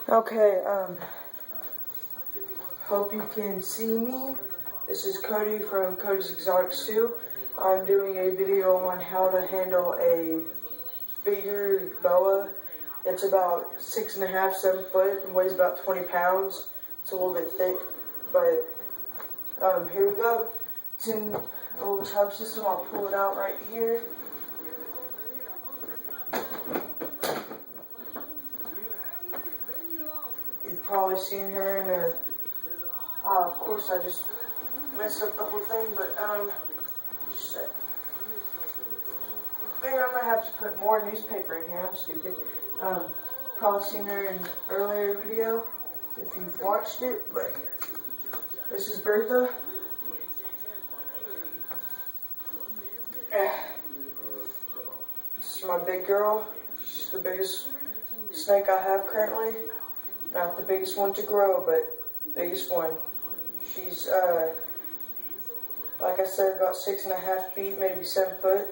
Okay, hope you can see me. This is Cody from Cody's Exotic Stew. I'm doing a video on how to handle a bigger boa. It's about 6.5, 7 foot and weighs about 20 pounds. It's a little bit thick, but here we go. It's in a little tub system. I'll pull it out right here. You've probably seen her in a, of course I just messed up the whole thing, but just a sec. Maybe I'm gonna have to put more newspaper in here, I'm stupid. Probably seen her in an earlier video, if you've watched it, but this is Bertha. This is my big girl. She's the biggest snake I have currently. Not the biggest one to grow, but biggest one. She's, like I said, about 6.5 feet, maybe 7 foot,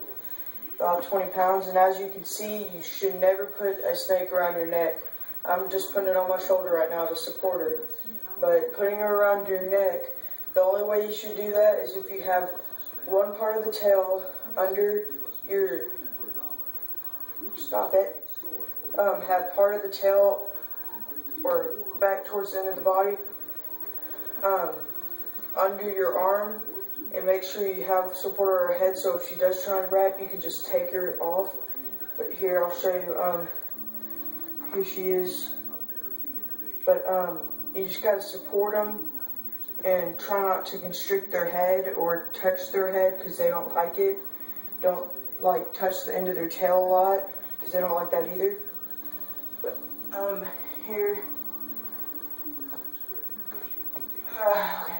about 20 pounds. And as you can see, you should never put a snake around your neck. I'm just putting it on my shoulder right now to support her. But putting her around your neck, the only way you should do that is if you have one part of the tail under your, stop it, have part of the tail or back towards the end of the body, under your arm, and make sure you have support of her head, so if she does try and wrap, you can just take her off. But here, I'll show you, here she is. But you just gotta support them and try not to constrict their head or touch their head, because they don't like it. Don't like touch the end of their tail a lot, because they don't like that either. But here, okay,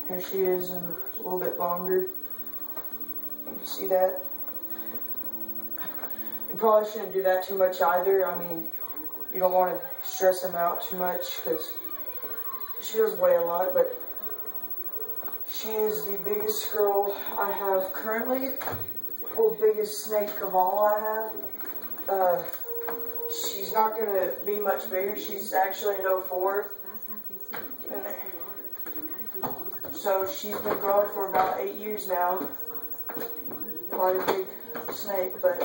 here she is, and a little bit longer. You see that? You probably shouldn't do that too much either. I mean, you don't want to stress them out too much, because she does weigh a lot, but she is the biggest girl I have currently, or biggest snake of all I have. She's not going to be much bigger. She's actually an 04. Get in there. So she's been growing for about 8 years now. Quite a big snake, but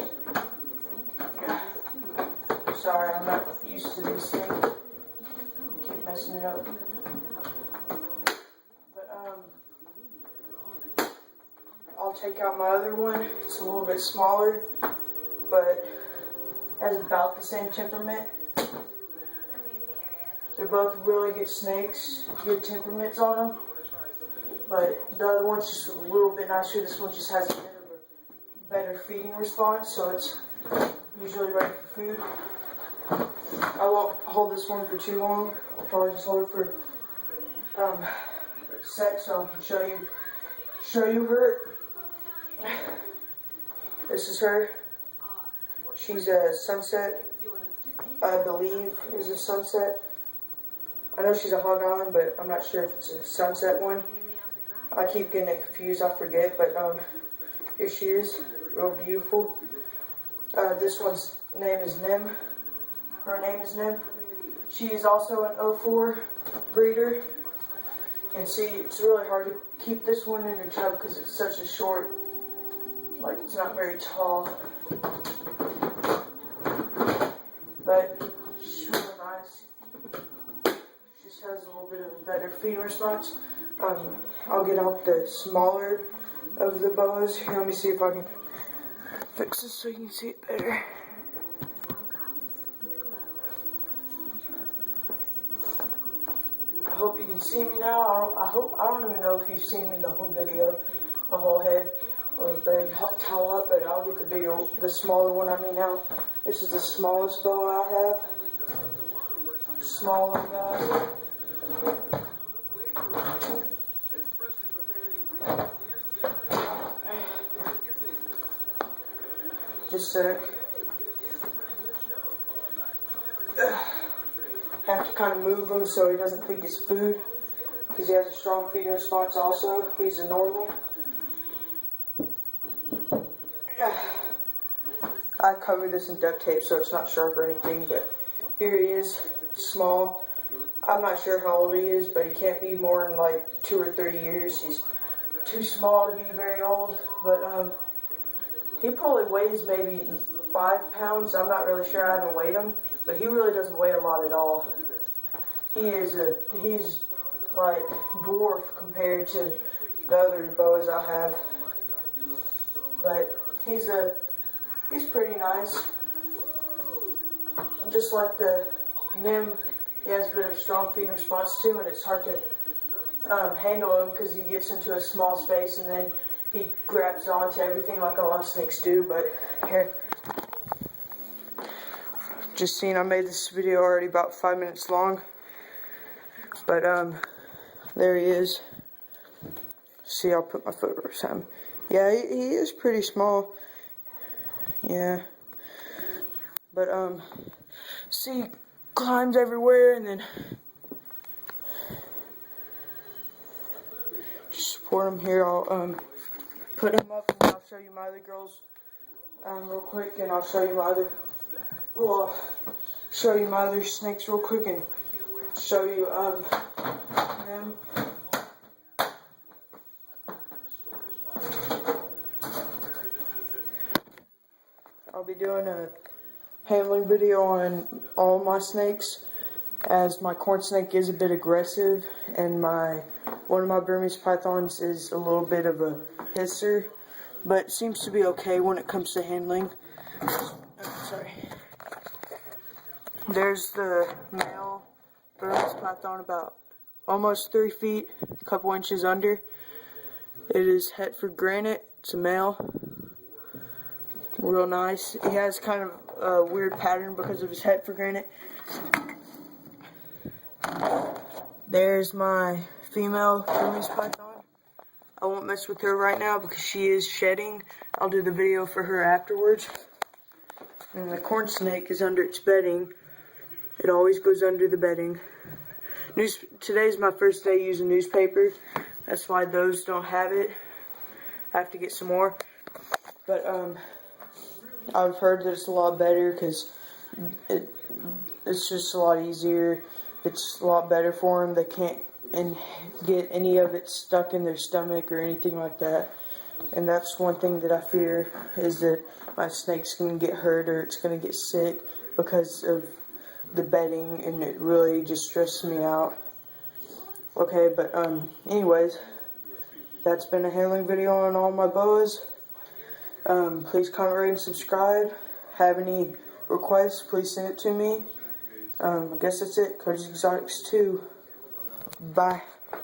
sorry, I'm not used to these things. Keep messing it up. But I'll take out my other one. It's a little bit smaller, but has about the same temperament. They're both really good snakes, good temperaments on them. But the other one's just a little bit nicer. This one just has a bit of a better feeding response, so it's usually ready for food. I won't hold this one for too long. I'll probably just hold it for a sec, so I can show you her. This is her. She's a sunset, I believe is a sunset. I know she's a hog island, but I'm not sure if it's a sunset one. I keep getting it confused, I forget, but here she is, real beautiful. This one's name is Nim. Her name is Nim. She is also an 04 breeder. And see, it's really hard to keep this one in your tub because it's such a short, like it's not very tall. But she's really nice. She just has a little bit of a better feeding response. I'll get out the smaller of the boas. Here, let me see if I can fix this so you can see it better. I hope you can see me now. I don't even know if you've seen me the whole video, my whole head, or very tall up, but I'll get the smaller one out. This is the smallest boa I have. Smaller guy. Just a sec. Have to kind of move him so he doesn't think it's food, because he has a strong feeding response also. He's a normal. I covered this in duct tape so it's not sharp or anything, but here he is. small. I'm not sure how old he is, but he can't be more than like 2 or 3 years. He's too small to be very old, but he probably weighs maybe 5 pounds. I'm not really sure. I haven't weighed him, but he really doesn't weigh a lot at all. He's like dwarf compared to the other boas I have, but he's pretty nice. Just like the Nim, he has a bit of strong feeding response too, and it's hard to handle him because he gets into a small space and then he grabs onto everything like a lot of snakes do. But here, just seen, I made this video already about 5 minutes long, but there he is. See, I'll put my foot over him. Yeah, he is pretty small. Yeah, but see, climbs everywhere, and then just support him here. I'll put him up, and I'll show you my other girls real quick, and I'll show you my other. Well, show you my other snakes real quick, and show you them. I'll be doing a handling video on all my snakes, as my corn snake is a bit aggressive, and one of my Burmese pythons is a little bit of a hisser, but seems to be okay when it comes to handling. Sorry. There's the male Burmese python, about almost 3 feet, a couple inches under. It is Hetford Granite. It's a male. Real nice. He has kind of a weird pattern because of his Hetford Granite. There's my female Burmese python. I won't mess with her right now because she is shedding. I'll do the video for her afterwards. And the corn snake is under its bedding. It always goes under the bedding. Today's my first day using newspaper. That's why those don't have it. I have to get some more. But I've heard that it's a lot better because it's just a lot easier. It's a lot better for them. They can't get any of it stuck in their stomach or anything like that. And that's one thing that I fear, is that my snake's going to get hurt or it's going to get sick because of the bedding, and it really just stresses me out. Okay, but anyways, that's been a handling video on all my boas. Please comment, rate, and subscribe. Have any requests, please send it to me. I guess that's it. Cody's Exotics 2. Bye.